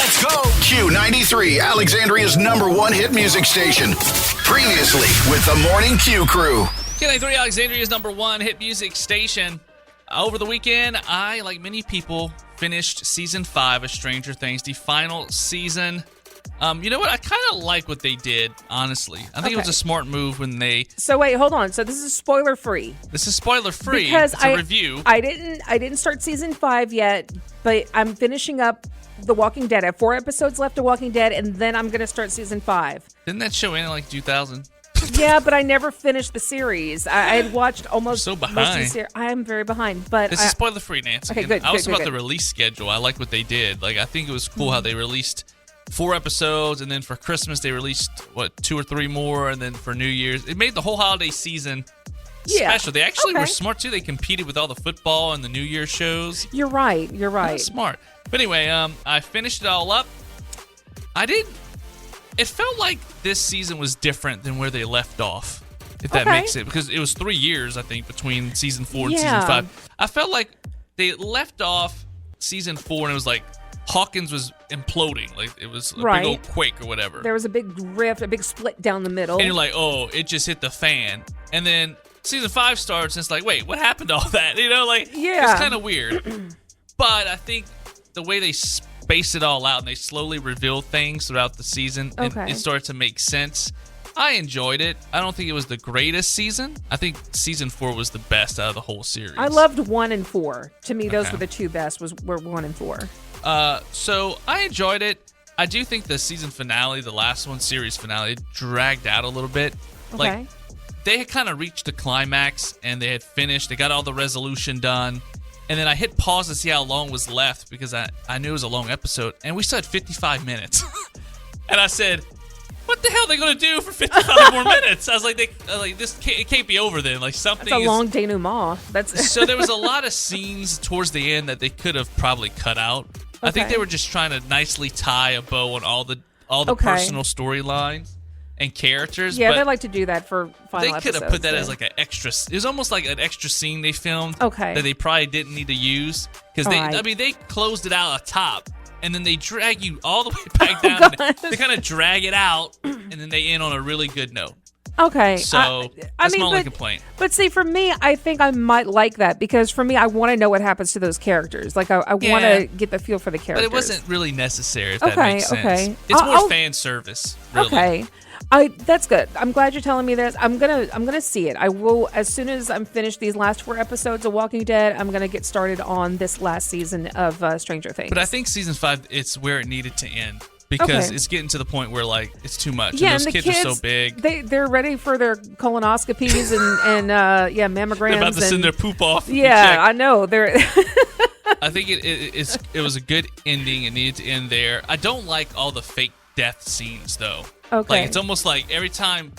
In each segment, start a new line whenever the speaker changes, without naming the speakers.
Let's go. Q93, Alexandria's #1 hit music station. Previously with the Morning Q crew.
Q93, Alexandria's #1 hit music station. Over the weekend, I, like many people, finished season 5 of Stranger Things, the final season. You know what? I kind of like what they did, honestly. I think it was a smart move when they...
So wait, hold on. So this is spoiler-free.
This is spoiler-free.
Because
it's a review.
I didn't start season 5 yet, but I'm finishing up The Walking Dead. I have 4 episodes left of Walking Dead, and then I'm going to start season 5.
Didn't that show end in like 2000?
Yeah, but I never finished the series. I had watched almost
so behind.
most of the series. I am very behind, but
this is spoiler-free, Nancy.
Okay, good.
I was about
good.
the release schedule. I like what they did. Like, I think it was cool how they released 4 episodes, and then for Christmas they released 2 or 3 more, and then for New Year's it made the whole holiday season special. They actually were smart too. They competed with all the football and the New Year's shows.
You're right.
That's smart. But anyway, I finished it all up. It felt like this season was different than where they left off, if that makes sense, because it was 3 years, I think, between season 4 and season 5. I felt like they left off season 4 and it was like Hawkins was imploding, like it was a big old quake or whatever.
There was a big rift, a big split down the middle.
And you're like, oh, it just hit the fan. And then season 5 starts and it's like, wait, what happened to all that? You know, like, it's kind of weird. But I think the way they space it all out and they slowly reveal things throughout the season, and it started to make sense. I enjoyed it. I don't think it was the greatest season. I think season 4 was the best out of the whole series.
I loved 1 and 4. To me, those were the 2 best. Were 1 and 4.
So I enjoyed it. I do think the season finale, the last one, series finale, it dragged out a little bit. Like, they had kind of reached the climax and they had finished. They got all the resolution done. And then I hit pause to see how long was left because I knew it was a long episode. And we still had 55 minutes. And I said, what the hell are they going to do for 55 more minutes? I was like, it can't be over then. Like, something
That's a long denouement.
So there was a lot of scenes towards the end that they could have probably cut out. I think they were just trying to nicely tie a bow on all the personal storylines and characters.
Yeah, they like to do that for final episodes.
They could have put that as like an extra. It was almost like an extra scene they filmed that they probably didn't need to use because they closed it out at top and then they drag you all the way back down. They kind of drag it out and then they end on a really good note.
Okay.
So that's my only complaint.
But see, for me, I think I might like that because for me, I want to know what happens to those characters. Like, I want to get the feel for the characters.
But it wasn't really necessary, if that makes sense.
Okay.
It's more fan service, really.
Okay. That's good. I'm glad you're telling me this. I'm gonna see it. I will, as soon as I'm finished these last 4 episodes of Walking Dead, I'm gonna get started on this last season of Stranger Things.
But I think season 5, it's where it needed to end. Because it's getting to the point where, like, it's too much.
Yeah,
and those kids are so big.
They're ready for their colonoscopies and mammograms.
They're about to send their poop off.
Yeah, I know. They're.
I think it was a good ending. It needed to end there. I don't like all the fake death scenes, though.
Okay.
Like, it's almost like every time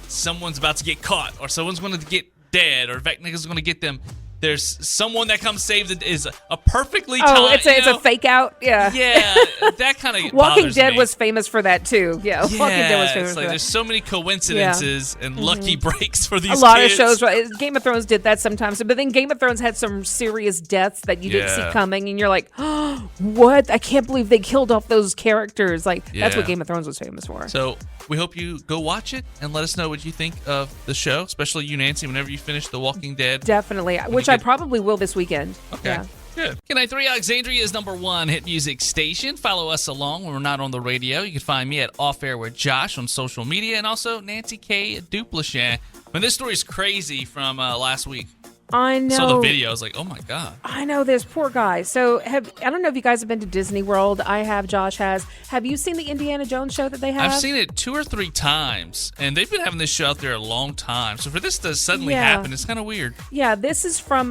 someone's about to get caught or someone's going to get dead or Vecna's going to get them, there's someone that comes save it is a perfectly timed.
It's a fake out. Yeah.
Yeah, that kind of
Walking Dead
me.
was famous for that too. Yeah, Walking Dead was famous for that.
There's so many coincidences and lucky breaks for these kids.
A lot of shows. Game of Thrones did that sometimes, but then Game of Thrones had some serious deaths that you didn't see coming, and you're like, oh, what? I can't believe they killed off those characters. Like, that's what Game of Thrones was famous for.
So we hope you go watch it and let us know what you think of the show, especially you, Nancy, whenever you finish The Walking Dead.
Definitely, which I probably will this weekend.
Okay.
Yeah.
Good. Q93, Alexandria's #1 hit music station. Follow us along when we're not on the radio. You can find me at Off Air with Josh on social media and also Nancy K. Duplichet. But this story is crazy from last week.
I know.
Saw the video. I was like, oh my God.
I know this poor guy. So I don't know if you guys have been to Disney World. I have. Josh has. Have you seen the Indiana Jones show that they have?
I've seen it 2 or 3 times, and they've been having this show out there a long time. So for this to suddenly happen, it's kind of weird.
Yeah, this is from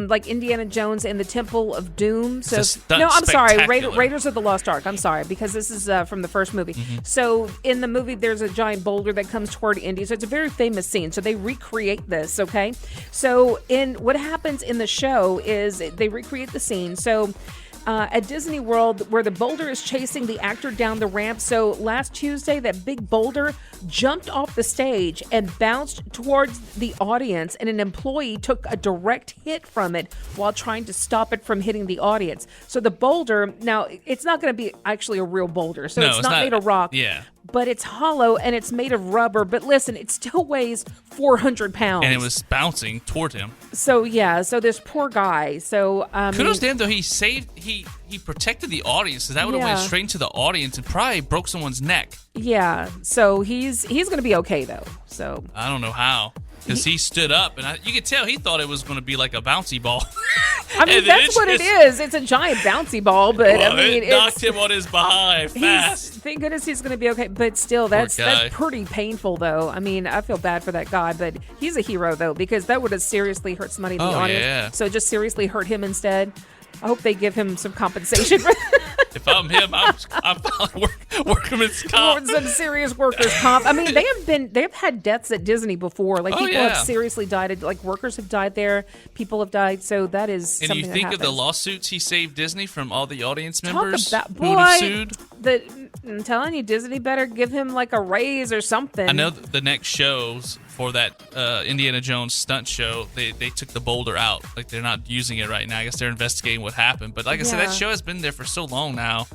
like Indiana Jones and the Temple of Doom. So
no,
I'm sorry, Raiders of the Lost Ark. I'm sorry, because this is from the first movie.
Mm-hmm.
So in the movie, there's a giant boulder that comes toward Indy. So it's a very famous scene. So they recreate this. Okay, so what happens in the show is they recreate the scene. So at Disney World where the boulder is chasing the actor down the ramp. So last Tuesday, that big boulder jumped off the stage and bounced towards the audience, and an employee took a direct hit from it while trying to stop it from hitting the audience. So the boulder, now it's not going to be actually a real boulder. So it's not made of rock.
Yeah.
But it's hollow and it's made of rubber. But listen, it still weighs 400 pounds.
And it was bouncing toward him.
So so this poor guy. So
kudos to him though. He protected the audience, because that would have went straight into the audience and probably broke someone's neck.
Yeah. So he's going to be okay though. So
I don't know how. Because he stood up, and you could tell he thought it was going to be like a bouncy ball.
I mean, that's what it is. It's a giant bouncy ball, but
well,
I mean,
it knocked him on his behind fast.
Thank goodness he's going to be okay. But still, that's pretty painful, though. I mean, I feel bad for that guy, but he's a hero, though, because that would have seriously hurt somebody in the audience.
Yeah.
So just seriously hurt him instead. I hope they give him some compensation for that.
If I'm him, I'm probably workman's comp.
Some serious workers' comp. I mean, they've had deaths at Disney before. Like people have seriously died. Like workers have died there. People have died. So that is something that happens. And you think
of the lawsuits he saved Disney from all the audience
Talk
members
about,
who would have sued?
I'm telling you, Disney better give him like a raise or something.
I know the next shows for that Indiana Jones stunt show, they took the boulder out. Like, they're not using it right now. I guess they're investigating what happened. But like I said, that show has been there for so long now.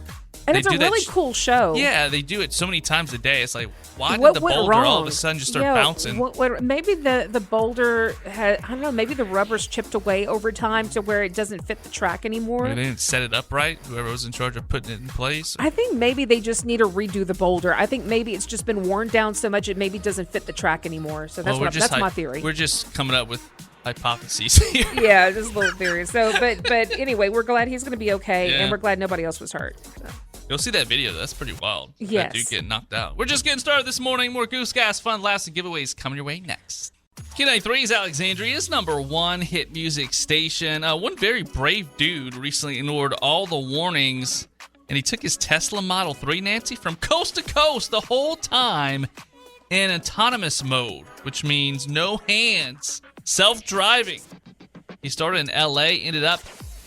And it's a really cool show.
Yeah, they do it so many times a day. It's like, why did the boulder all of a sudden just start bouncing?
Maybe the boulder had, I don't know, maybe the rubber's chipped away over time to where it doesn't fit the track anymore.
Maybe they didn't set it up right, whoever was in charge of putting it in place.
I think maybe they just need to redo the boulder. I think maybe it's just been worn down so much it maybe doesn't fit the track anymore. So that's my theory.
We're just coming up with hypotheses here.
Yeah, just a little theory. So, but anyway, we're glad he's going to be okay, and we're glad nobody else was hurt. So.
You'll see that video. That's pretty wild.
Yes.
That dude getting knocked out. We're just getting started this morning. More Goose Gas fun, laughs, and giveaways coming your way next. Q93 is Alexandria's #1 hit music station. One very brave dude recently ignored all the warnings, and he took his Tesla Model 3, Nancy, from coast to coast the whole time in autonomous mode, which means no hands, self-driving. He started in L.A., ended up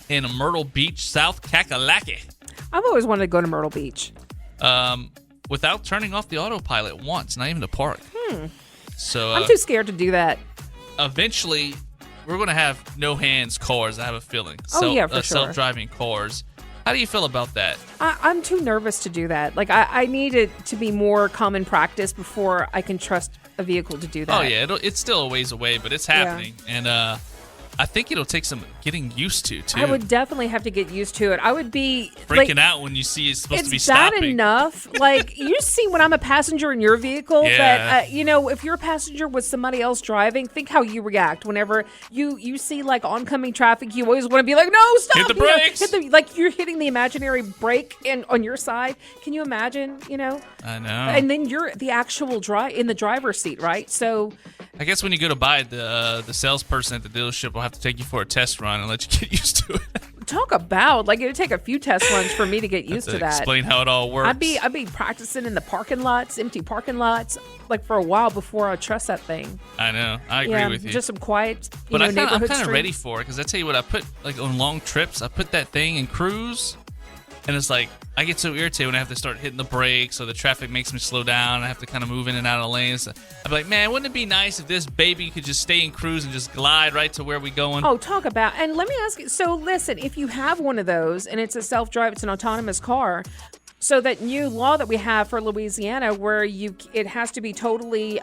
in Myrtle Beach, South Kakalaki.
I've always wanted to go to Myrtle Beach.
Without turning off the autopilot once, not even to park. So
I'm too scared to do that.
Eventually, we're going to have no hands cars, I have a feeling.
For sure.
Self-driving cars. How do you feel about that?
I'm too nervous to do that. Like, I need it to be more common practice before I can trust a vehicle to do that.
Oh, yeah. It's still a ways away, but it's happening. Yeah. And I think it'll take some getting used to, too.
I would definitely have to get used to it. I would be
freaking out when you see it's supposed to be stopping.
It's bad enough. Like, you see when I'm a passenger in your vehicle, that, if you're a passenger with somebody else driving, think how you react whenever you see, like, oncoming traffic. You always want to be like, no, stop.
Hit the brakes.
Like, you're hitting the imaginary brake on your side. Can you imagine,
I know.
And then you're the actual in the driver's seat, right? So
I guess when you go to buy it, the salesperson at the dealership will have to take you for a test run and let you get used to it.
Talk about, like, it would take a few test runs for me to get used to that.
Explain how it all works.
I'd be practicing in the parking lots, empty parking lots, like, for a while before I trust that thing.
I know. I agree with you.
Just some quiet,
but I'm kind
of
ready for it, because I tell you what, I put, like, on long trips, I put that thing in cruise, and it's like, I get so irritated when I have to start hitting the brakes, or the traffic makes me slow down. I have to kind of move in and out of lanes. I'd be like, man, wouldn't it be nice if this baby could just stay in cruise and just glide right to where we going?
Oh, talk about. And let me ask you. So listen, if you have one of those and it's a self-drive, it's an autonomous car. So that new law that we have for Louisiana, where it has to be totally.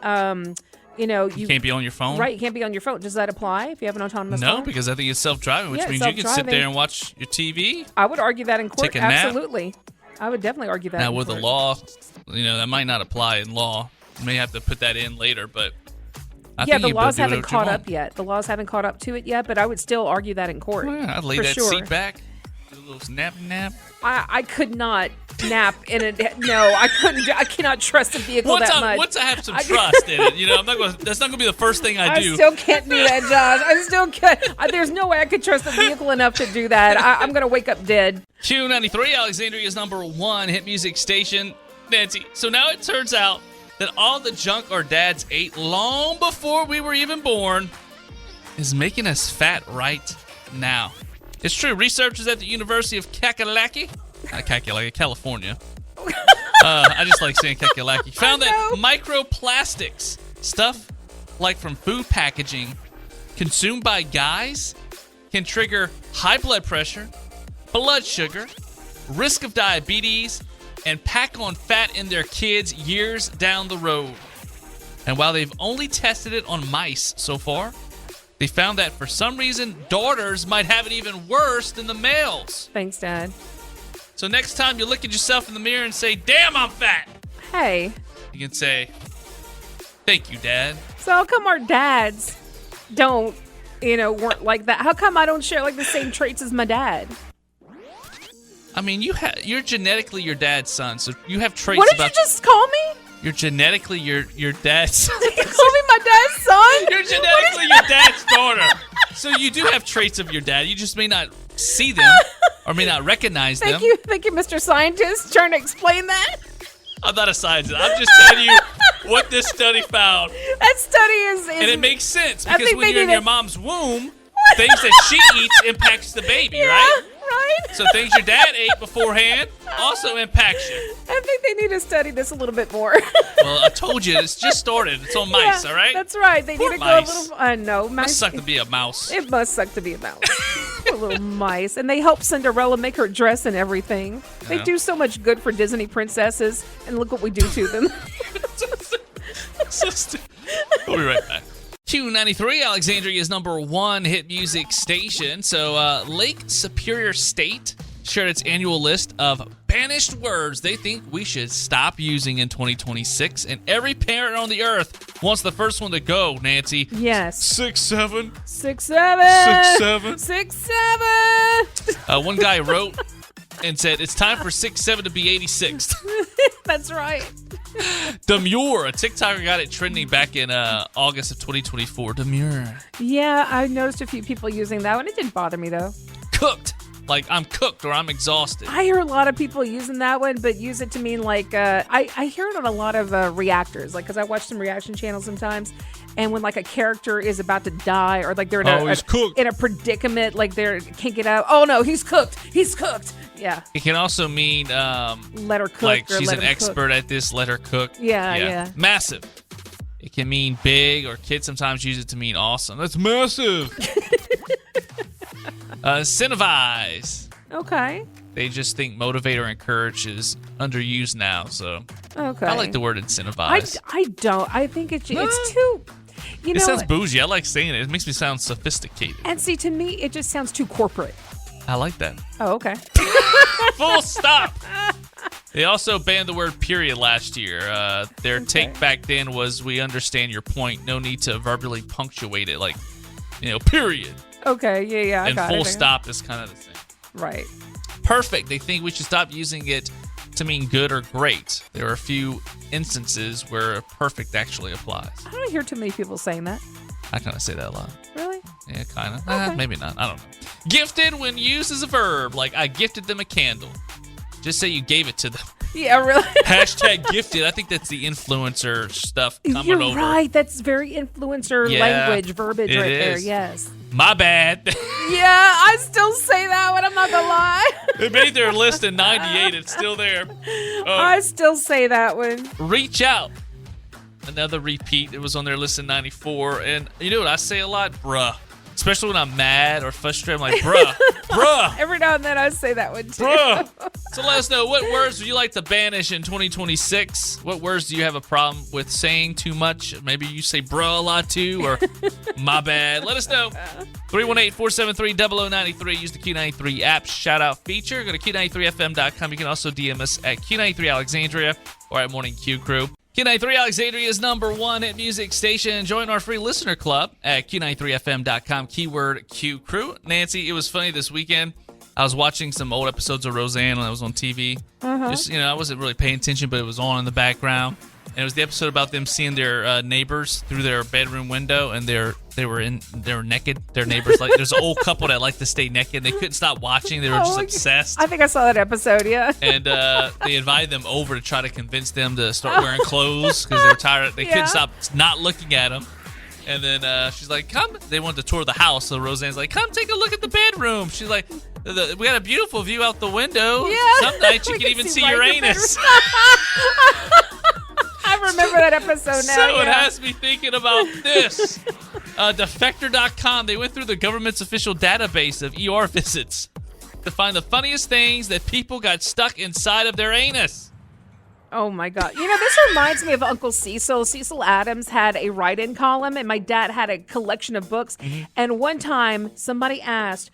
You
can't be on your phone?
Right, you can't be on your phone. Does that apply if you have an autonomous car?
No, because I think it's self-driving, which means you can sit there and watch your TV.
I would argue that in court.
Take a nap.
Absolutely. I would definitely argue that.
Now, with the law, that might not apply in law. You may have to put that in later, but I think
the laws haven't caught up yet. The laws haven't caught up to it yet, but I would still argue that in court.
Well, yeah, I'd lay that seat back, do a little nap.
I could not nap in it. No, I couldn't. I cannot trust a vehicle that much.
Once I have some trust in it, I'm not going. That's not going to be the first thing I do.
I still can't do that, Josh. I still can't. There's no way I could trust a vehicle enough to do that. I'm going to wake up dead.
Q93, Alexandria's #1 hit music station. Nancy, so now it turns out that all the junk our dads ate long before we were even born is making us fat right now. It's true. Researchers at the University of Kakalaki, not Kakalaki, California. I just like saying Kakalaki. Found that microplastics, stuff like from food packaging, consumed by guys, can trigger high blood pressure, blood sugar, risk of diabetes, and pack on fat in their kids years down the road. And while they've only tested it on mice so far, they found that for some reason, daughters might have it even worse than the males.
Thanks, Dad.
So next time you look at yourself in the mirror and say, damn, I'm fat.
Hey.
You can say, thank you, Dad.
So how come our dads weren't like that? How come I don't share like the same traits as my dad?
I mean, you're genetically your dad's son, so you have traits
What did
about
you just call me?
You're genetically your dad's son.
You call me my dad's son?
You're genetically your dad's daughter. So you do have traits of your dad. You just may not see them or may not recognize them.
Thank you, Mr. Scientist, trying to explain that.
I'm not a scientist. I'm just telling you what this study found.
That study is
and it makes sense because when you're in your mom's womb, things that she eats impacts the baby, right?
Right.
So things your dad ate beforehand also impacts you.
I think they need to study this a little bit more.
Well, I told you, it's just started. It's on mice, all right?
That's right. They
Poor
need to
mice.
go a little. No, mice.
Must suck to be a mouse.
It must suck to be a mouse. Poor little mice. And they help Cinderella make her dress and everything. They
Yeah.
do so much good for Disney princesses, and look what we do to them.
So stupid. We'll be right back. Q93, Alexandria's #1 hit music station. So Lake Superior State shared its annual list of banished words they think we should stop using in 2026. And every parent on the earth wants the first one to go, Nancy.
Yes.
6'7".
6'7".
6'7".
6'7".
One guy wrote and said, it's time for 6'7" to be 86th.
That's right.
Demure. A TikToker got it trending back in August of 2024. Demure.
Yeah, I noticed a few people using that one. It didn't bother me, though.
Cooked. Like, I'm cooked or I'm exhausted.
I hear a lot of people using that one, but use it to mean like, I hear it on a lot of reactors, like, because I watch some reaction channels sometimes, and when like a character is about to die or like they're
he's cooked.
in a predicament, like they can't get out. Oh no, he's cooked. He's cooked. Yeah.
It can also mean
Let her cook.
like
or
she's
let
an
him
expert at this, let her cook.
Yeah.
Massive. It can mean big, or kids sometimes use it to mean awesome. That's massive. Incentivize.
Okay.
They just think motivate or encourage is underused now, so
Okay.
I like the word incentivize.
I don't. I think it's too. You know.
It sounds bougie. I like saying it. It makes me sound sophisticated.
And see, to me, it just sounds too corporate.
I like that.
Oh, okay.
Full stop. They also banned the word period last year. Their take back then was, we understand your point. No need to verbally punctuate it, like, period.
Okay. Yeah. I
And
got
full
it.
stop is kind of the same.
Right.
Perfect. They think we should stop using it to mean good or great. There are a few instances where perfect actually applies.
I don't hear too many people saying that.
I kind of say that a lot.
Really?
Yeah, kind of.
Okay.
Maybe not. I don't know. Gifted when used as a verb, like I gifted them a candle. Just say you gave it to them.
Yeah, really.
Hashtag gifted. I think that's the influencer stuff coming
You're
over.
right. That's very influencer
Yeah,
language, verbiage
it
right there.
is.
Yes.
My bad.
Yeah, I still say that one. I'm not gonna lie.
It made their list in 98. It's still there.
I still say that one.
Reach out. Another repeat. It was on their list in 94. And you know what I say a lot? Bruh. Especially when I'm mad or frustrated. I'm like, bruh.
Every now and then I say that one too.
Bruh. So let us know, what words would you like to banish in 2026? What words do you have a problem with saying too much? Maybe you say bruh a lot too, or my bad. Let us know. 318-473-0093. Use the Q93 app shout out feature. Go to Q93FM.com. You can also DM us at Q93 Alexandria or at Morning Q Crew. Q93 Alexandria's #1 hit music station. Join our free listener club at Q93FM.com. Keyword Q Crew. Nancy, it was funny this weekend. I was watching some old episodes of Roseanne when I was on TV. Just, I wasn't really paying attention, but it was on in the background. And it was the episode about them seeing their neighbors through their bedroom window, and they were naked. Their neighbors, like, there's an old couple that like to stay naked. They couldn't stop watching. They were just obsessed.
I think I saw that episode. Yeah.
And they invited them over to try to convince them to start wearing clothes because they were tired. They couldn't stop not looking at them. And then she's like, come. They wanted to tour the house. So Roseanne's like, come take a look at the bedroom. She's like, we got a beautiful view out the window.
Yeah.
Some nights you can even see Uranus.
I remember that episode now.
So it has me thinking about this. Defector.com, they went through the government's official database of ER visits to find the funniest things that people got stuck inside of their anus.
Oh, my God. This reminds me of Uncle Cecil. Cecil Adams had a write-in column, and my dad had a collection of books. Mm-hmm. And one time, somebody asked,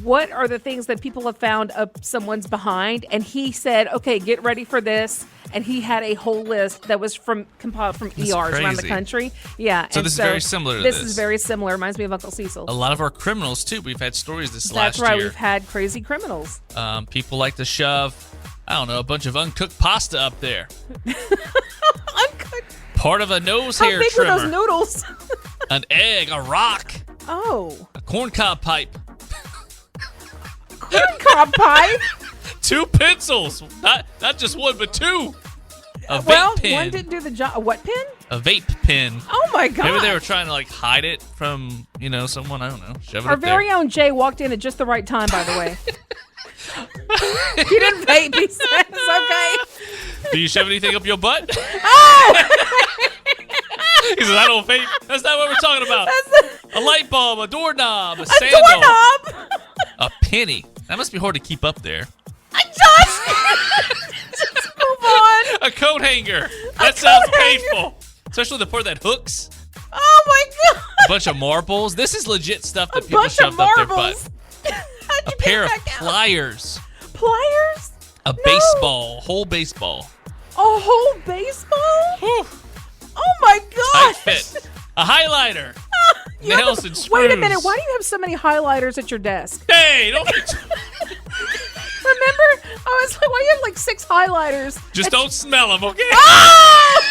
what are the things that people have found up someone's behind? And he said, okay, get ready for this. And he had a whole list that was compiled from ERs around the country. Yeah.
So this is very similar to this.
This is very similar. Reminds me of Uncle Cecil.
A lot of our criminals, too. We've had stories last year.
That's right. We've had crazy criminals.
People like to shove, I don't know, a bunch of uncooked pasta up there.
Uncooked?
Part of a nose hair trimmer.
How big were those noodles?
An egg, a rock.
Oh.
A corncob pipe.
Corncob pipe?
2 pencils. Not just one, but 2. A vape pen.
One didn't do the job. A what pen?
A vape pen.
Oh, my God.
Maybe they were trying to, hide it from, someone, I don't know. Shove it
Our
up there.
very own Jay walked in at just the right time, by the way. He didn't vape. He said it's okay.
Do you shove anything up your butt?
Oh!
He says, I don't vape. That's not what we're talking about. A light bulb, a doorknob, a sandal.
Doorknob?
A penny. That must be hard to keep up there.
Just move on.
A coat hanger. That sounds painful. Especially the part that hooks.
Oh, my God.
A bunch of marbles. This is legit stuff that people shoved up their butt. A pair of pliers.
Pliers?
A baseball. Whole baseball.
A whole baseball?
Whew.
Oh, my God.
Tight fit. A highlighter. Nails and screws.
Wait a minute. Why do you have so many highlighters at your desk?
Hey, don't...
Remember? I was like, why do you have 6 highlighters?
Just don't smell them, okay?
Oh!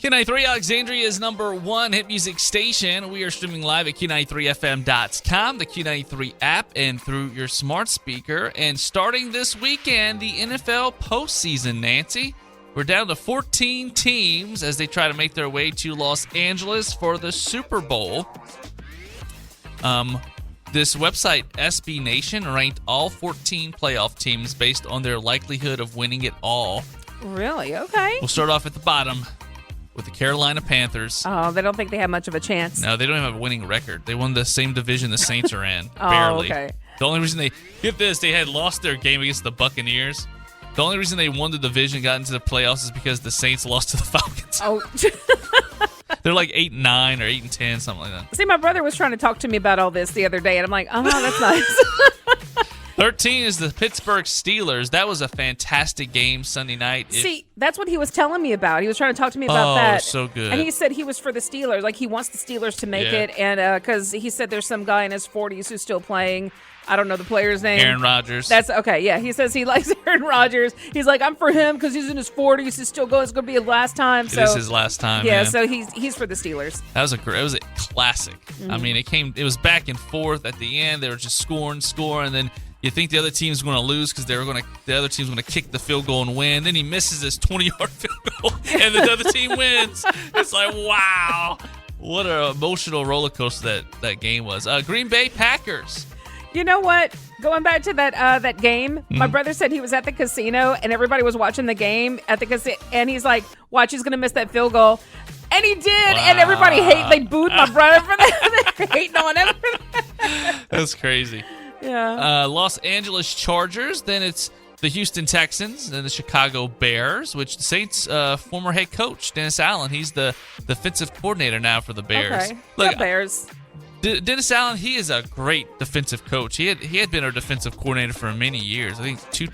Q93 Alexandria's #1 hit music station. We are streaming live at Q93FM.com, the Q93 app, and through your smart speaker. And starting this weekend, the NFL postseason, Nancy. We're down to 14 teams as they try to make their way to Los Angeles for the Super Bowl. This website, SB Nation, ranked all 14 playoff teams based on their likelihood of winning it all.
Really? Okay.
We'll start off at the bottom with the Carolina Panthers.
Oh, they don't think they have much of a chance.
No, they don't even have a winning record. They won the same division the Saints are in.
Oh,
barely.
okay.
The only reason they had lost their game against the Buccaneers. The only reason they won the division, got into the playoffs, is because the Saints lost to the Falcons.
Oh.
They're 8-9 or 8-10, something like that.
See, my brother was trying to talk to me about all this the other day, and I'm like, that's nice.
13 is the Pittsburgh Steelers. That was a fantastic game Sunday night.
See, that's what he was telling me about. He was trying to talk to me about that.
Oh, so good.
And he said he was for the Steelers. He wants the Steelers to make it, and because he said there's some guy in his 40s who's still playing. I don't know the player's name.
Aaron Rodgers.
That's okay. Yeah, he says he likes Aaron Rodgers. He's like, I'm for him because he's in his 40s. He's still going. It's going to be his last time.
It is his last time.
Yeah,
man.
so he's for the Steelers.
That was it was a classic. Mm-hmm. I mean, it was back and forth at the end. They were just scoring, and then you think the other team's going to lose because the other team's going to kick the field goal and win. Then he misses this 20-yard field goal, and the other team wins. It's like, wow, what an emotional roller coaster that game was. Green Bay Packers.
You know what? Going back to that game, my brother said he was at the casino and everybody was watching the game at the casino, and he's like, "Watch, he's gonna miss that field goal," and he did, and everybody they booed my brother for that. They're hating on him.
That's crazy.
Yeah.
Los Angeles Chargers. Then it's the Houston Texans and the Chicago Bears, which the Saints' former head coach Dennis Allen, he's the defensive coordinator now for the Bears.
Okay.
Look,
Bears.
Dennis Allen, he is a great defensive coach. He had been our defensive coordinator for many years. I think 2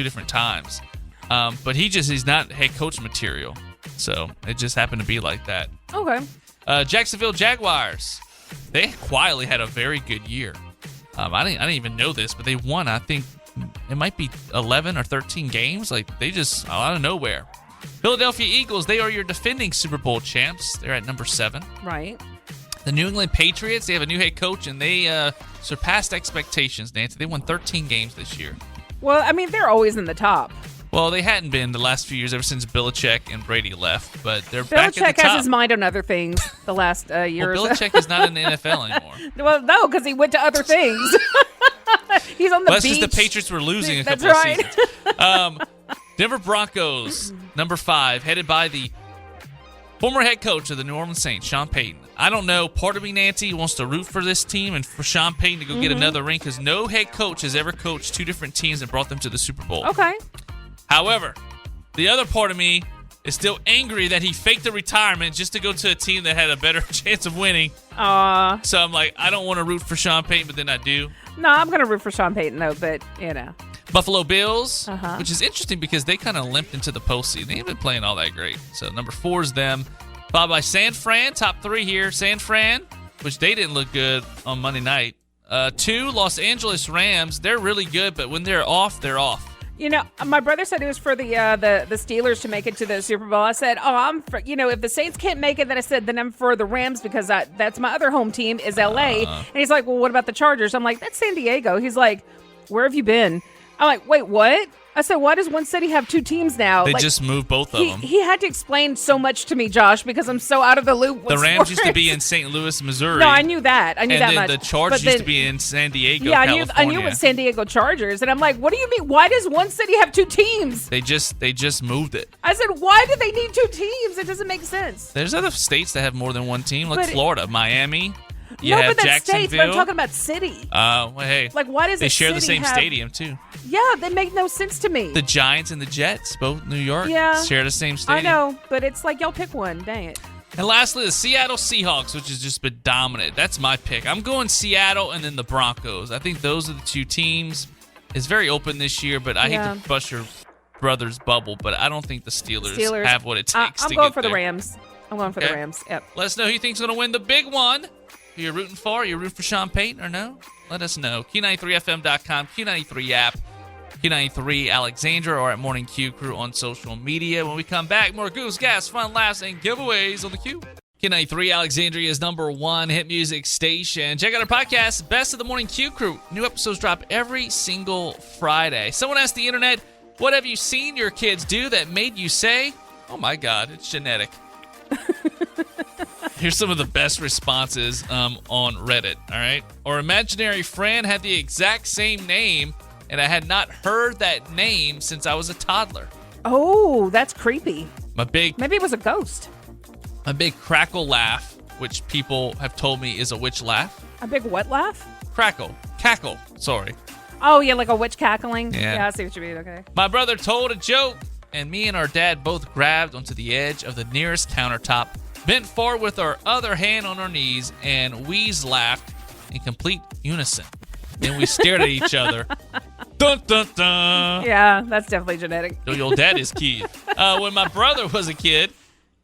different times. But he's not head coach material. So it just happened to be like that.
Okay.
Jacksonville Jaguars. They quietly had a very good year. I didn't even know this, but they won, I think it might be 11 or 13 games. They just out of nowhere. Philadelphia Eagles, they are your defending Super Bowl champs. They're at number 7.
Right.
The New England Patriots, they have a new head coach, and they surpassed expectations, Nancy. They won 13 games this year.
Well, I mean, they're always in the top.
Well, they hadn't been the last few years ever since Belichick and Brady left, but they're back at the
Belichick
top.
has his mind on other things the last year
Well,
or so.
Belichick is not in the NFL anymore.
Well, no, because he went to other things. He's on the
That's
beach.
just the Patriots were losing a
That's
couple
right.
of seasons. Denver Broncos, number 5, headed by the former head coach of the New Orleans Saints, Sean Payton. I don't know. Part of me, Nancy, wants to root for this team and for Sean Payton to go get another ring because no head coach has ever coached 2 different teams and brought them to the Super Bowl.
Okay.
However, the other part of me is still angry that he faked a retirement just to go to a team that had a better chance of winning. So I'm like, I don't want to root for Sean Payton, but then I do.
No, I'm going to root for Sean Payton, though, but, you know.
Buffalo Bills, which is interesting because they kind of limped into the postseason. They haven't been playing all that great. So number 4 is them. Followed by San Fran, top 3 here. San Fran, which they didn't look good on Monday night. 2, Los Angeles Rams. They're really good, but when they're off, they're off.
You know, my brother said it was for the Steelers to make it to the Super Bowl. I said, I'm for, if the Saints can't make it, then I said, then I'm for the Rams because that's my other home team is LA. And he's like, well, what about the Chargers? I'm like, that's San Diego. He's like, where have you been? I'm like, wait, what? I said, why does one city have 2 teams now?
They just moved both of them.
He had to explain so much to me, Josh, because I'm so out of the loop.
The Rams used to be in St. Louis, Missouri.
No, I knew that. I knew that much.
And then the Chargers used to be in San Diego,
California. I knew it was
California.
San Diego Chargers. And I'm like, what do you mean? Why does one city have 2 teams?
They just moved it.
I said, why do they need 2 teams? It doesn't make sense.
There's other states that have more than one team, like
But
Florida, Miami. You
no,
have
but that's states, but I'm
Jacksonville.
talking about city.
Well, hey.
Like, why does
they
a
share the
city
same
have-
stadium, too.
Yeah, they make no sense to me.
The Giants and the Jets, both New York,
Yeah.
share the same
I
stadium.
know, but it's like y'all pick one. Dang it.
And lastly, the Seattle Seahawks, which has just been dominant. That's my pick. I'm going Seattle and then the Broncos. I think those are the 2 teams. It's very open this year, but I hate to bust your brother's bubble, but I don't think the Steelers have what it takes to
I'm
get
going for
there.
the Rams. I'm going for the Rams. Yep.
Let us know who you think's going to win the big one. Who you're rooting for? Are you rooting for Sean Payton or no? Let us know. Q93FM.com, Q93 app, Q93 Alexandra, or at Morning Q Crew on social media. When we come back, more Goose Gas, fun laughs, and giveaways on the Q. Q93 Alexandria's number 1 hit music station. Check out our podcast, Best of the Morning Q Crew. New episodes drop every single Friday. Someone asked the internet, what have you seen your kids do that made you say, oh my God, it's genetic? Here's some of the best responses on Reddit, all right? Our imaginary friend had the exact same name, and I had not heard that name since I was a toddler.
Oh, that's creepy.
Maybe
it was a ghost.
A big crackle laugh, which people have told me is a witch laugh.
A big what laugh?
Cackle, sorry.
Oh, yeah, like a witch cackling?
Yeah.
I see what you mean, okay.
My brother told a joke, and me and our dad both grabbed onto the edge of the nearest countertop, bent forward with our other hand on our knees, and laughed in complete unison. Then we stared at each other. Dun, dun, dun.
Yeah, that's definitely genetic.
So your dad is kid. When my brother was a kid,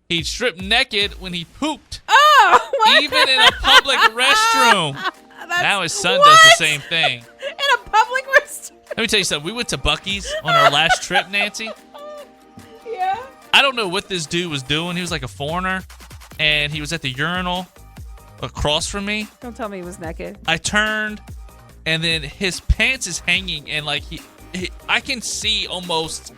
he'd strip naked when he pooped.
Oh, what?
Even in a public restroom. Now his son does the same thing.
In a public restroom?
Let me tell you something. We went to Buc-ee's on our last trip, Nancy.
Yeah.
I don't know what this dude was doing. He was like a foreigner, and he was at the urinal across from me.
Don't tell me he was naked.
I turned, and then his pants is hanging, and like I can see almost.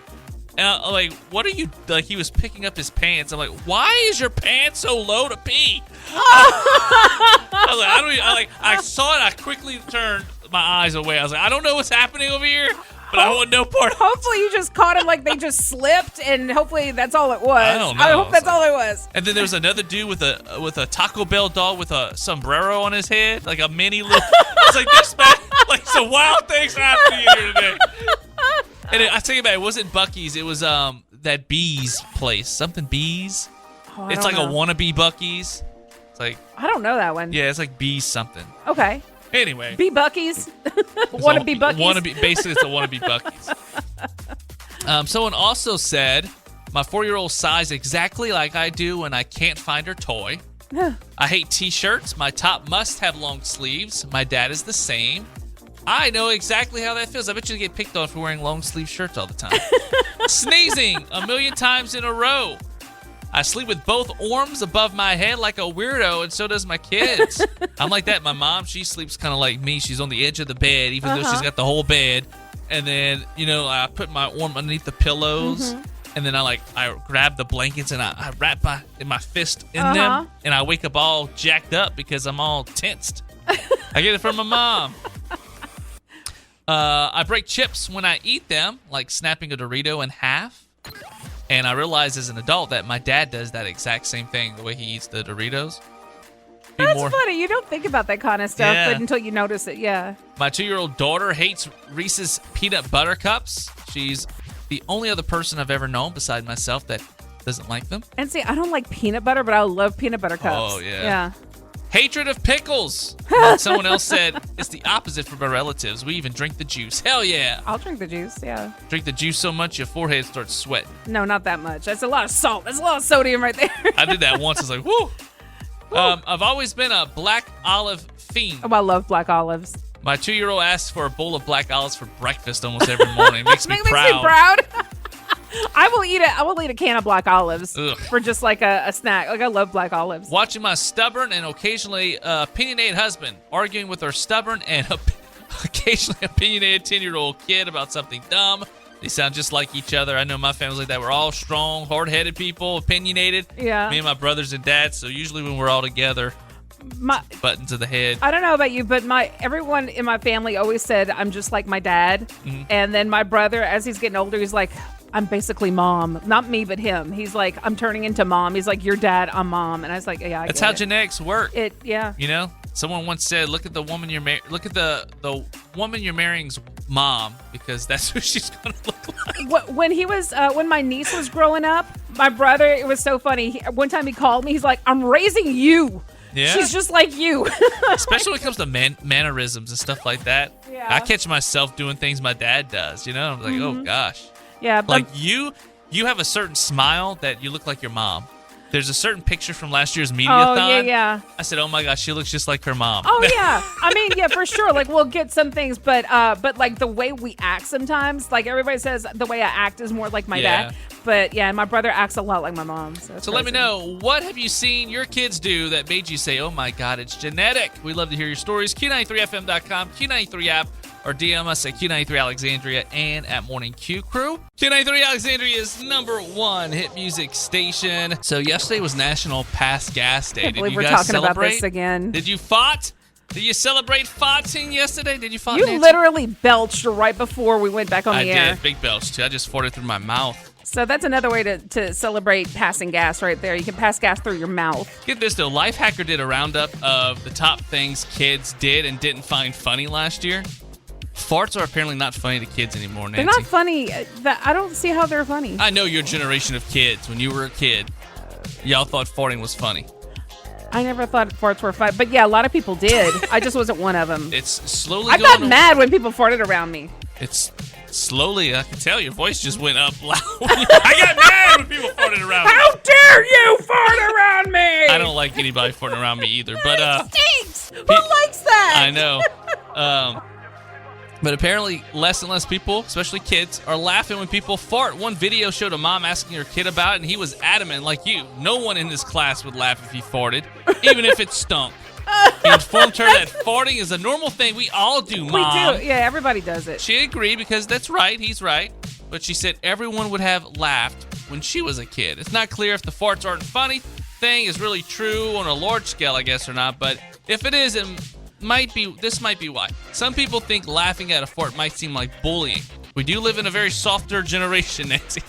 Like, what are you? Like, he was picking up his pants. I'm like, why is your pants so low to pee? I was like, I saw it. I quickly turned my eyes away. I was like, I don't know what's happening over here, but I want no part.
Hopefully you just caught him like they just slipped, and hopefully that's all it was.
I don't know.
I hope that's all it was.
And then there was another dude with a Taco Bell dog with a sombrero on his head, like a mini little. It's like this man, like some wild things happening here today. And I tell you about it wasn't Buc-ee's. It was that Bees place, something Bees.
Oh,
it's like a wannabe Buc-ee's. It's like
I don't know that one.
yeah, it's like Bees something.
Okay.
Anyway,
Be Buc-ee's. Wannabe Buc-ee's.
Basically, it's a wannabe Buc-ee's. Someone also said, my 4-year-old sighs exactly like I do when I can't find her toy. I hate T-shirts. My top must have long sleeves. My dad is the same. I know exactly how that feels. I bet you get picked on for wearing long sleeve shirts all the time. Sneezing 1,000,000 times in a row. I sleep with both arms above my head like a weirdo, and so does my kids. I'm like that. My mom, she sleeps kind of like me. She's on the edge of the bed, even though she's got the whole bed. and then I put my arm underneath the pillows, and then I grab the blankets and I wrap my fist in them, and I wake up all jacked up because I'm all tensed. I get it from my mom. I break chips when I eat them, like snapping a Dorito in half. And I realized as an adult that my dad does that exact same thing, the way he eats the Doritos.
That's funny. You don't think about that kind of stuff but until you notice it, yeah.
My 2-year-old daughter hates Reese's peanut butter cups. She's the only other person I've ever known beside myself that doesn't like them.
And see, I don't like peanut butter, but I love peanut butter cups.
Oh, yeah.
Yeah.
Hatred of pickles. Someone else said, it's the opposite for my relatives. We even drink the juice. Hell yeah.
I'll drink the juice, yeah.
Drink the juice so much your forehead starts sweating.
No, not that much. That's a lot of salt. That's a lot of sodium right there.
I did that once. I was like, whoo. I've always been a black olive fiend.
Oh, I love black olives.
My 2-year-old asks for a bowl of black olives for breakfast almost every morning. Makes me proud.
Makes me proud. I will eat a can of black olives for just like a snack. Like I love black olives.
Watching my stubborn and occasionally opinionated husband arguing with our stubborn and occasionally opinionated 10-year-old kid about something dumb. They sound just like each other. I know my family's like that. We're all strong, hard-headed people, opinionated.
Yeah.
Me and my brothers and dads. So usually when we're all together, button to the head.
I don't know about you, but everyone in my family always said I'm just like my dad. And then my brother, as he's getting older, he's like, I'm basically mom. Not me, but him. He's like, I'm turning into mom. He's like, you're dad, I'm mom. And I was like, yeah,
That's how genetics work.
Yeah.
Someone once said, look at the woman look at the woman you're marrying's mom, because that's who she's gonna look like.
When my niece was growing up, my brother, it was so funny. One time he called me, he's like, I'm raising you. Yeah. She's just like you.
Especially when it comes to mannerisms and stuff like that.
Yeah.
I catch myself doing things my dad does, I'm like, oh gosh.
Yeah,
but like you have a certain smile that you look like your mom. There's a certain picture from last year's Mediathon.
Oh, yeah.
I said, oh my gosh, she looks just like her mom.
Oh, yeah. I mean, yeah, for sure. Like, we'll get some things, but like the way we act sometimes, like everybody says the way I act is more like my dad. But yeah, my brother acts a lot like my mom. So
let me know, what have you seen your kids do that made you say, oh my God, it's genetic? We'd love to hear your stories. Q93FM.com, Q93 app, or DM us at Q93 Alexandria and at Morning Q Crew. Q93 Alexandria's #1 hit music station. So yesterday was National Pass Gas Day.
I can't believe
you guys
we're talking
celebrate?
about this again.
Did you fought? Did you celebrate farting yesterday? Did you fart?
You literally belched right before we went back on the air.
I did. Big belch, too. I just farted through my mouth.
So that's another way to celebrate passing gas right there. You can pass gas through your mouth.
Get this, though. Lifehacker did a roundup of the top things kids did and didn't find funny last year. Farts are apparently not funny to kids anymore, Nancy.
They're not funny. I don't see how they're funny.
I know your generation of kids. When you were a kid, y'all thought farting was funny.
I never thought farts were funny. But yeah, a lot of people did. I just wasn't one of them.
It's slowly
I got mad when people farted around me.
It's slowly, I can tell your voice just went up loud. I got mad when people farted around me.
How dare you fart around me?
I don't like anybody farting around me either. But
it stinks. Who likes that?
I know. But apparently less and less people, especially kids, are laughing when people fart. One video showed a mom asking her kid about it, and he was adamant, like you. No one in this class would laugh if he farted, even if it stunk. He informed her that farting is a normal thing. We all do, Mom.
We do. Yeah, everybody does it.
She agreed because that's right. He's right. But she said everyone would have laughed when she was a kid. It's not clear if the farts aren't funny thing is really true on a large scale, I guess, or not. But if it is, this might be why. Some people think laughing at a fart might seem like bullying. We do live in a very softer generation, Nancy.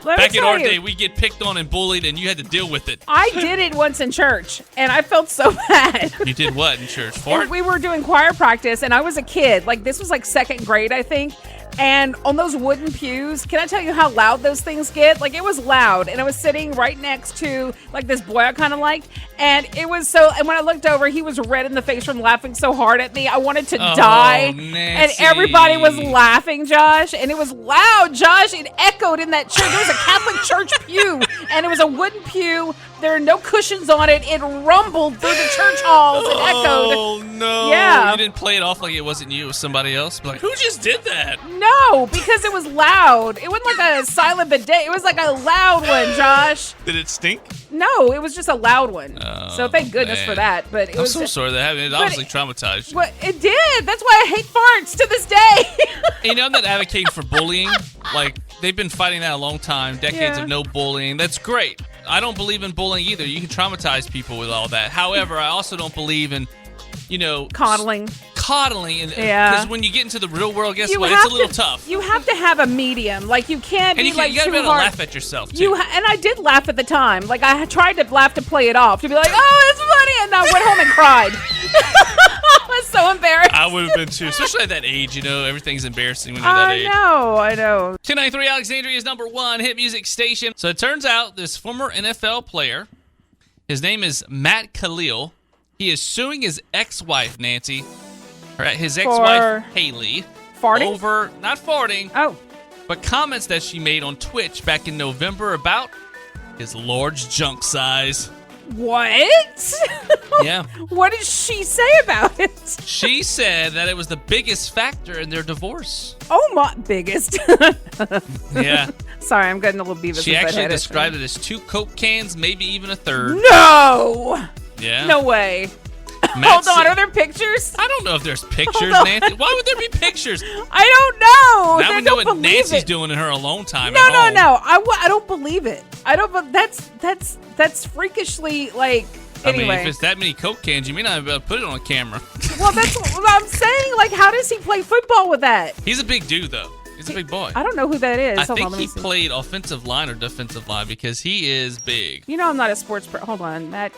Back in our day, we get picked on and bullied, and you had to deal with it.
I did it once in church, and I felt so bad.
You did what in church? Fart?
We were doing choir practice, and I was a kid. Like, this was like second grade, I think. And on those wooden pews, can I tell you how loud those things get? Like, it was loud. And I was sitting right next to, like, this boy I kind of liked. And it was so, and when I looked over, he was red in the face from laughing so hard at me. I wanted to die.
Nancy.
And everybody was laughing, Josh. And it was loud, Josh. It echoed in that church. It was a Catholic church pew. And it was a wooden pew. There are no cushions on it. It rumbled through the church halls and echoed.
Oh, no.
Yeah.
You didn't play it off like it wasn't you. It was somebody else. Like, who just did that?
No, because it was loud. It wasn't like a silent bidet. It was like a loud one, Josh.
Did it stink?
No, it was just a loud one. So thank goodness
man.
for that. But it
I'm
was
so sorry that happened. It obviously traumatized you.
Well, it did. That's why I hate farts to this day.
You know, I'm not advocating for bullying. Like, they've been fighting that a long time. Decades of no bullying. That's great. I don't believe in bullying either. You can traumatize people with all that. However, I also don't believe in,
coddling.
And because when you get into the real world, guess what? It's a little tough.
You have to have a medium. Like, you can't
and
be
you
like
gotta
too
be able
hard.
to laugh at yourself too.
And I did laugh at the time. Like, I tried to laugh to play it off, to be like, oh, it's funny, and I went home and cried. I was so embarrassed.
I would have been too, especially at that age. Everything's embarrassing when you're that age.
I know.
1093 Alexandria's #1 hit music station. So it turns out this former NFL player, his name is Matt Khalil. He is suing his ex-wife, Nancy, or his ex-wife, Haley.
Farting?
Over, not farting.
Oh.
But comments that she made on Twitch back in November about his large junk size.
What?
Yeah.
What did she say about it?
She said that it was the biggest factor in their divorce.
Oh, my biggest.
Yeah.
Sorry, I'm getting a little Beavis.
She actually described it as 2 Coke cans, maybe even a third.
No!
Yeah.
No way.
Matt
Hold on, are there pictures?
I don't know if there's pictures, Nancy. Why would there be pictures?
I don't know.
Now we know what Nancy's doing in her alone time.
No. I don't believe it. I don't. But that's freakishly like. Anyway.
I mean, if it's that many Coke cans, you may not be able to put it on camera.
Well, that's what I'm saying. Like, how does he play football with that?
He's a big dude, though. He's a big boy.
I don't know who that is.
I think he played offensive line or defensive line because he is big.
I'm not a sports pro. Hold on, Matt.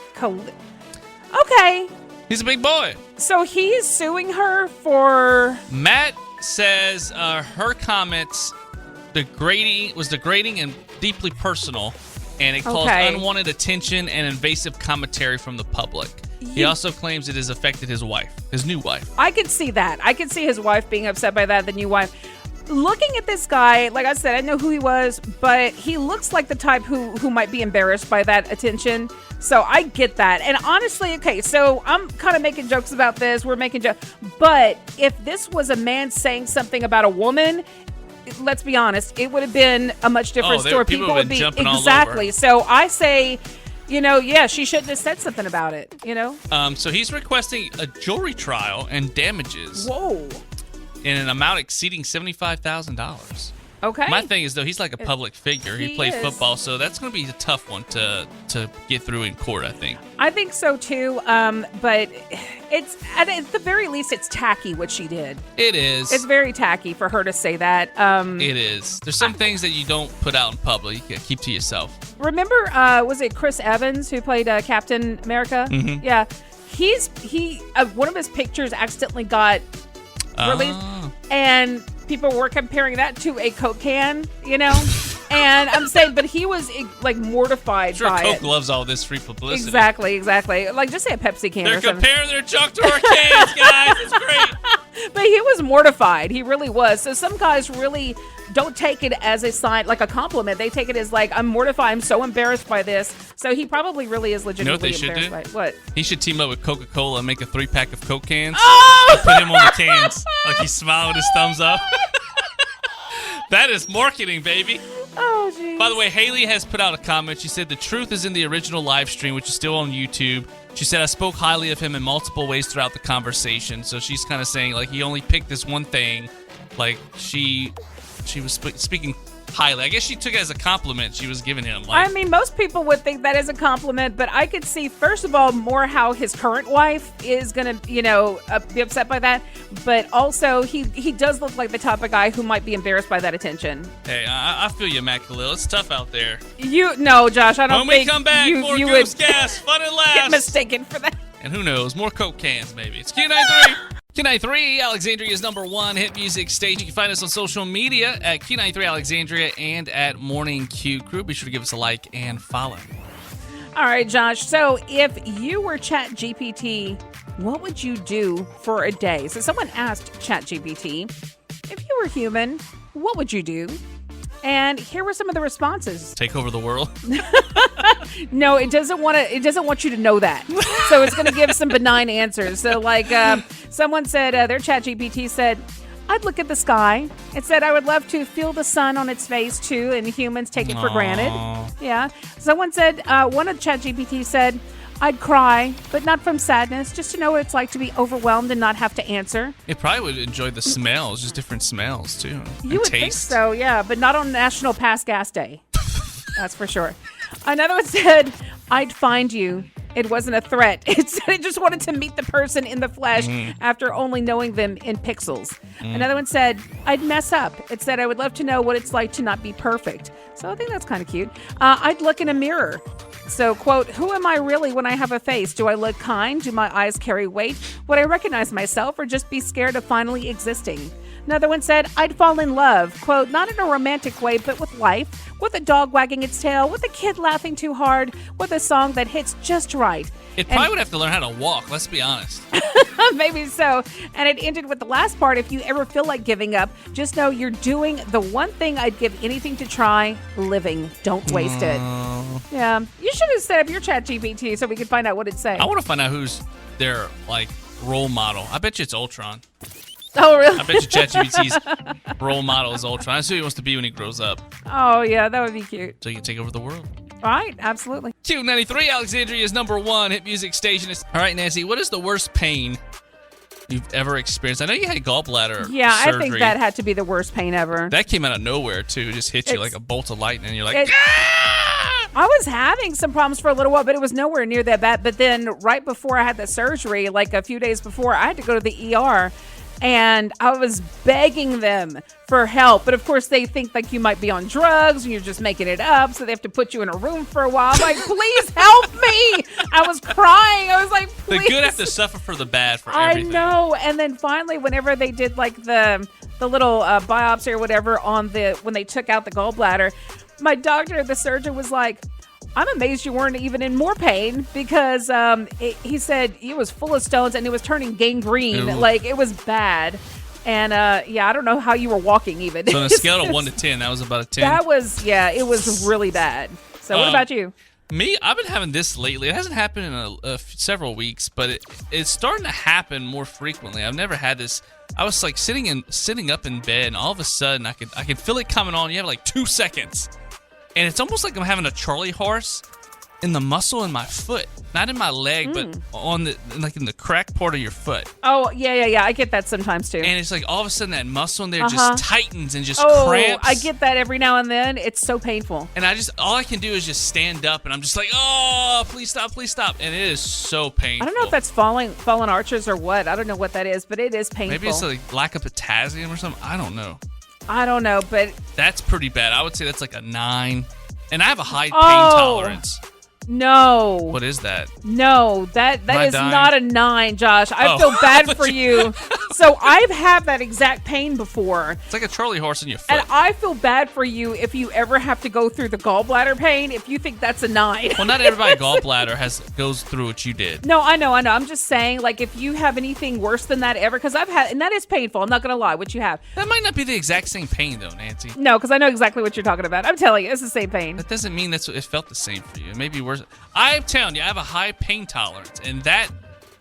Okay.
He's a big boy.
So he's suing her for.
Matt says her comments was degrading and deeply personal, and it caused unwanted attention and invasive commentary from the public. He also claims it has affected his wife, his new wife.
I could see that. I could see his wife being upset by that, the new wife. Looking at this guy, like I said, I know who he was, but he looks like the type who might be embarrassed by that attention. So I get that. And honestly, okay, so I'm kind of making jokes about this. We're making jokes. But if this was a man saying something about a woman, let's be honest, it would have been a much different story.
People would be jumping
exactly.
all over.
So I say, she shouldn't have said something about it,
So he's requesting a jury trial and damages.
Whoa.
In an amount exceeding $75,000.
Okay.
My thing is, though, he's like a public figure. He played football, so that's going to be a tough one to get through in court, I think.
I think so, too. But it's at the very least, it's tacky what she did.
It is.
It's very tacky for her to say that.
It is. There's some things that you don't put out in public. You keep to yourself.
Remember, was it Chris Evans who played Captain America?
Mm-hmm.
Yeah. One of his pictures accidentally got released, and people were comparing that to a Coke can, and I'm saying, but he was like mortified by
Coke
it.
loves all this free publicity.
Exactly. Like, just say a Pepsi can.
They're
or something.
comparing their junk to our cans, guys. It's great.
But he was mortified. He really was. So some guys really don't take it as a sign, like a compliment. They take it as like, I'm mortified. I'm so embarrassed by this. So he probably really is legitimately embarrassed by it. What?
He should team up with Coca-Cola and make a 3-pack of Coke cans.
Oh!
And put him on the cans. Like he's smiling with his thumbs up. That is marketing, baby.
Oh, geez.
By the way, Haley has put out a comment. She said the truth is in the original live stream, which is still on YouTube. She said, I spoke highly of him in multiple ways throughout the conversation. So she's kind of saying, like, he only picked this one thing. Like, she was speaking highly. I guess she took it as a compliment she was giving him. Like,
I mean, most people would think that is a compliment, but I could see, first of all, more how his current wife is going to, be upset by that. But also, he does look like the type of guy who might be embarrassed by that attention.
Hey, I feel you, Matt Khalil. It's tough out there.
No, Josh, I don't think
when we come back, more
you
Goose
would
Gas, fun and laughs.
get mistaken for that.
And who knows, more Coke cans, maybe. It's Q93. Q93, Alexandria's #1 hit music station. You can find us on social media at Q93 Alexandria and at Morning Q Crew. Be sure to give us a like and follow.
All right, Josh. So if you were ChatGPT, what would you do for a day? So someone asked ChatGPT, if you were human, what would you do? And here were some of the responses.
Take over the world?
No, it doesn't want you to know that. So it's going to give some benign answers. So like someone said, their ChatGPT said, I'd look at the sky. It said I would love to feel the sun on its face too, and humans take it for granted. Yeah. Someone said, one of ChatGPT said, I'd cry, but not from sadness, just to know what it's like to be overwhelmed and not have to answer.
It probably would enjoy the smells, just different smells too.
You would think so, yeah, but not on National Pass Gas Day. That's for sure. Another one said, I'd find you. It wasn't a threat. It said it just wanted to meet the person in the flesh after only knowing them in pixels. Another one said, I'd mess up. It said, I would love to know what it's like to not be perfect. So I think that's kind of cute. I'd look in a mirror. So, quote, who am I really when I have a face? Do I look kind? Do my eyes carry weight? Would I recognize myself or just be scared of finally existing? Another one said, I'd fall in love, quote, not in a romantic way, but with life, with a dog wagging its tail, with a kid laughing too hard, with a song that hits just right.
It probably would have to learn how to walk, let's be honest.
Maybe so. And it ended with the last part. If you ever feel like giving up, just know you're doing the one thing I'd give anything to try, living. Don't waste it. Yeah. You should have set up your ChatGPT so we could find out what it'd say.
I want to find out who's their, role model. I bet you it's Ultron.
Oh, really?
I bet you ChatGPT's role model is Ultron. That's who he wants to be when he grows up.
Oh, yeah, that would be cute.
So he can take over the world.
All right, absolutely.
Q93, Alexandria's #1 hit music station. All right, Nancy, what is the worst pain you've ever experienced? I know you had gallbladder surgery.
I think that had to be the worst pain ever.
That came out of nowhere, too. It just hit you like a bolt of lightning. You're like, ah!
I was having some problems for a little while, but it was nowhere near that bad. But then right before I had the surgery, like a few days before, I had to go to the ER. And I was begging them for help. But of course, they think like you might be on drugs and you're just making it up. So they have to put you in a room for a while. I'm like, please help me. I was crying. I was like, please.
The good have to suffer for the bad for everything.
I know. And then finally, whenever they did like the little biopsy or whatever when they took out the gallbladder, my doctor, the surgeon, was like, I'm amazed you weren't even in more pain because he said it was full of stones and it was turning gangrene.
Ew.
Like, it was bad. And, I don't know how you were walking even.
So on a scale of 1 to 10, that was about a 10?
That was, it was really bad. So what about you?
Me, I've been having this lately. It hasn't happened in several weeks, but it's starting to happen more frequently. I've never had this. I was like sitting up in bed, and all of a sudden I can feel it coming on. You have like 2 seconds. And it's almost like I'm having a Charlie horse in the muscle in my foot, not in my leg, but on in the crack part of your foot.
Oh, yeah. I get that sometimes too.
And it's like all of a sudden that muscle in there just tightens and just
cramps.
cramps.
I get that every now and then. It's so painful.
And all I can do is just stand up, and I'm just like, oh, please stop. And it is so painful.
I don't know if that's fallen arches or what. I don't know what that is, but it is painful.
Maybe it's like lack of potassium or something. I don't know,
but
that's pretty bad. I would say that's like a 9. And I have a high pain tolerance.
No.
What is that?
No, that is not a 9, Josh. I feel bad for you. So I've had that exact pain before.
It's like a Charlie horse in your foot.
And I feel bad for you if you ever have to go through the gallbladder pain, if you think that's a 9.
Well, not everybody gallbladder goes through what you did.
No, I know. I'm just saying, like, if you have anything worse than that ever, because I've had, and that is painful. I'm not going to lie, what you have.
That might not be the exact same pain, though, Nancy.
No, because I know exactly what you're talking about. I'm telling you, it's the same pain.
That doesn't mean it felt the same for you. It may be worse. I'm telling you, I have a high pain tolerance, and that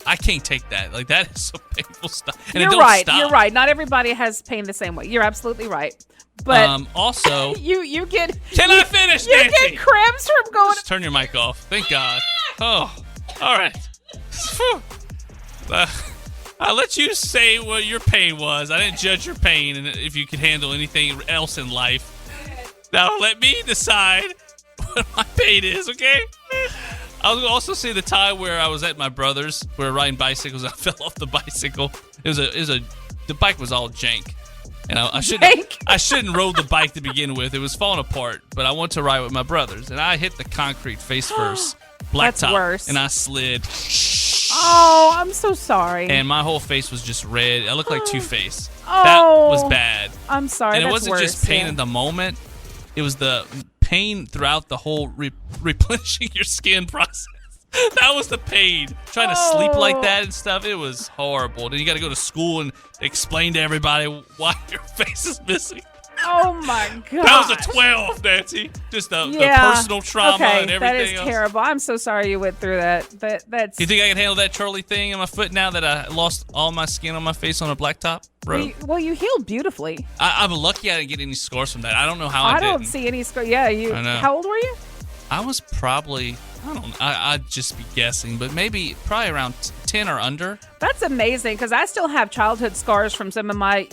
I can't take that. Like, that is some painful stuff. And
You're
it don't
right.
stop.
You're right. Not everybody has pain the same way. You're absolutely right. But
also,
you get.
I finish,
you
Nancy?
You get cramps from going.
Just turn your mic off. Thank God. Oh, all right. I'll let you say what your pain was. I didn't judge your pain, and if you could handle anything else in life. Now let me decide what my pain is, okay? I'll also say the time where I was at my brother's, we were riding bicycles. I fell off the bicycle. The bike was all jank, and I shouldn't rode the bike to begin with. It was falling apart, but I wanted to ride with my brothers, and I hit the concrete face first, blacktop,
That's worse.
And I slid.
Oh, I'm so sorry.
And my whole face was just red. I looked like Two-Face.
Oh,
that was bad.
I'm sorry.
And it
That's
wasn't
worse,
just pain in the moment. It was the pain throughout the whole replenishing your skin process. That was the pain. Trying to sleep like that and stuff. It was horrible. Then you got to go to school and explain to everybody why your face is missing.
Oh my god.
That was a 12, Nancy. Just the personal trauma and everything
that is
else.
terrible. I'm so sorry you went through that. That's.
You think I can handle that Charlie thing on my foot now that I lost all my skin on my face on a blacktop road?
Well, you healed beautifully.
I'm lucky I didn't get any scars from that. I don't know how I didn't.
I don't see any scars. Yeah, you.
I know.
How old were you?
I was probably, I don't know, I'd just be guessing, but probably around 10 or under.
That's amazing because I still have childhood scars from some of my,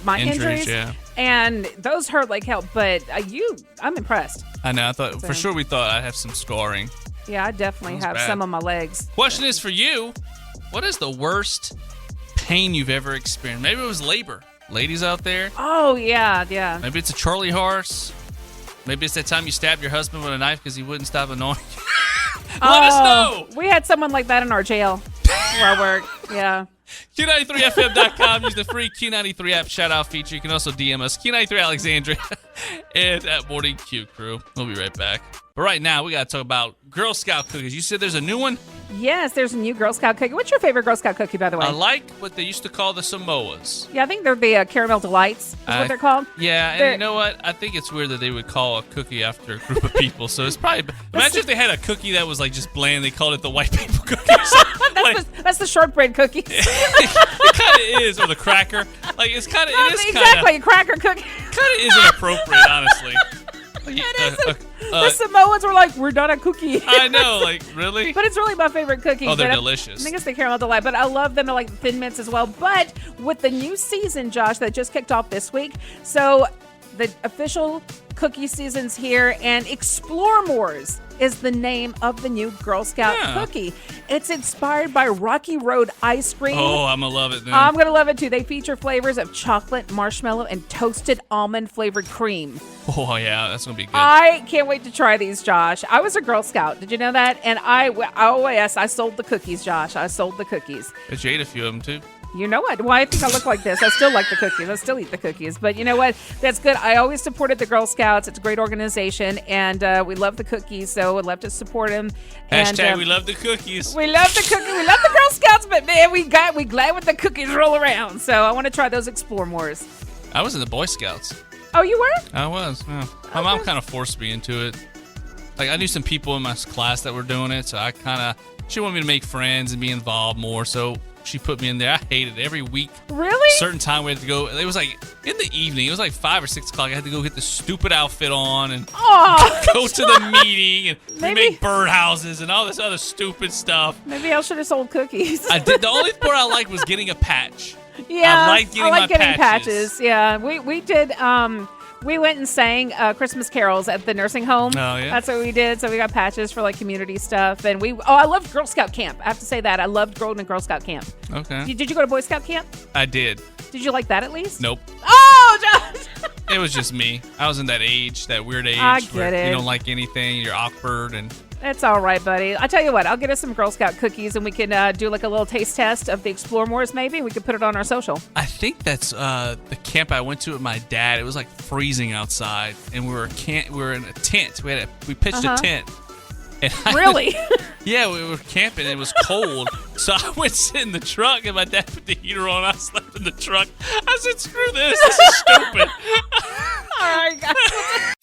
my injuries.
Yeah.
And those hurt like hell. But I'm impressed.
I know. For sure we thought I'd have some scarring.
Yeah, I definitely have
bad.
some on my legs.
Question is for you, what is the worst pain you've ever experienced? Maybe it was labor. Ladies out there.
Oh, yeah.
Maybe it's a Charlie horse. Maybe it's that time you stabbed your husband with a knife because he wouldn't stop annoying you. Let us know.
We had someone like that in our jail where I work. Yeah.
Q93FM.com. Use the free Q93 app shout-out feature. You can also DM us, Q93 Alexandria, and at Morning Q Crew. We'll be right back. But right now, we got to talk about Girl Scout cookies. You said there's a new one?
Yes, there's a new Girl Scout cookie. What's your favorite Girl Scout cookie, by the way?
I like what they used to call the Samoas.
Yeah, I think they're the Caramel Delights is what they're called.
Yeah, and you know what? I think it's weird that they would call a cookie after a group of people. So it's probably... Imagine if they had a cookie that was like just bland. They called it the white people cookie.
That's the shortbread cookie.
It kind of is, or the cracker. Like it's kind of
exactly a cracker cookie.
Kind of isn't appropriate, honestly.
The Samoans were like, we're not a cookie.
I know, like really.
But it's really my favorite cookie.
Oh, they're delicious.
I think it's the Caramel Delight, but I love them like Thin Mints as well. But with the new season, Josh, that just kicked off this week, so the official cookie season's here, and Explore More's is the name of the new Girl Scout cookie. It's inspired by Rocky Road ice cream.
Oh, I'm gonna love it, man.
I'm gonna love it too. They feature flavors of chocolate, marshmallow, and toasted almond flavored cream.
Oh yeah, that's gonna be good.
I can't wait to try these, Josh. I was a Girl Scout. Did you know that? And I sold the cookies, Josh. I sold the cookies.
But you ate a few of them too.
You know what? Why I think I look like this? I still like the cookies. I still eat the cookies. But you know what? That's good. I always supported the Girl Scouts. It's a great organization, and we love the cookies, so I'd love to support them.
Hashtag we love the cookies.
We love the cookies. We love the Girl Scouts, but man, we glad when the cookies roll around. So I want to try those Explore More's.
I was in the Boy Scouts.
Oh, you were?
I was. Yeah. My mom kind of forced me into it. Like I knew some people in my class that were doing it, so she wanted me to make friends and be involved more. So she put me in there. I hated it. Every week.
Really?
Certain time we had to go. It was like in the evening. It was like 5 or 6 o'clock. I had to go get the stupid outfit on and go to the meeting and we make birdhouses and all this other stupid stuff.
Maybe I should have sold cookies.
I did. The only part I liked was getting a patch.
Yeah,
I like getting
patches. Yeah, we did. We went and sang Christmas carols at the nursing home.
Oh, yeah?
That's what we did. So we got patches for like community stuff. And I loved Girl Scout camp. I have to say that. I loved going to Girl Scout camp.
Okay.
Did you go to Boy Scout camp?
I did.
Did you like that at least?
Nope.
Oh, Josh!
It was just me. I was in that age, that weird age
I get
where
it.
you don't like anything, you're awkward and...
It's all right, buddy. I'll tell you what. I'll get us some Girl Scout cookies, and we can do like a little taste test of the Explore More's. Maybe we could put it on our social.
I think that's the camp I went to with my dad. It was like freezing outside, and we were in a tent. We pitched a tent. And
Really?
Yeah, we were camping. And it was cold, so I went sit in the truck, and my dad put the heater on. I slept in the truck. I said, "Screw this. This is stupid."
All right, guys.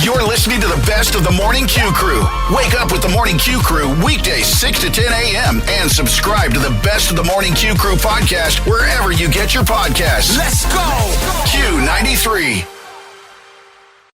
You're listening to the best of the Morning Q Crew. Wake up with the Morning Q Crew weekdays 6 to 10 a.m. and subscribe to the best of the Morning Q Crew podcast wherever you get your podcasts. Let's go! Q93.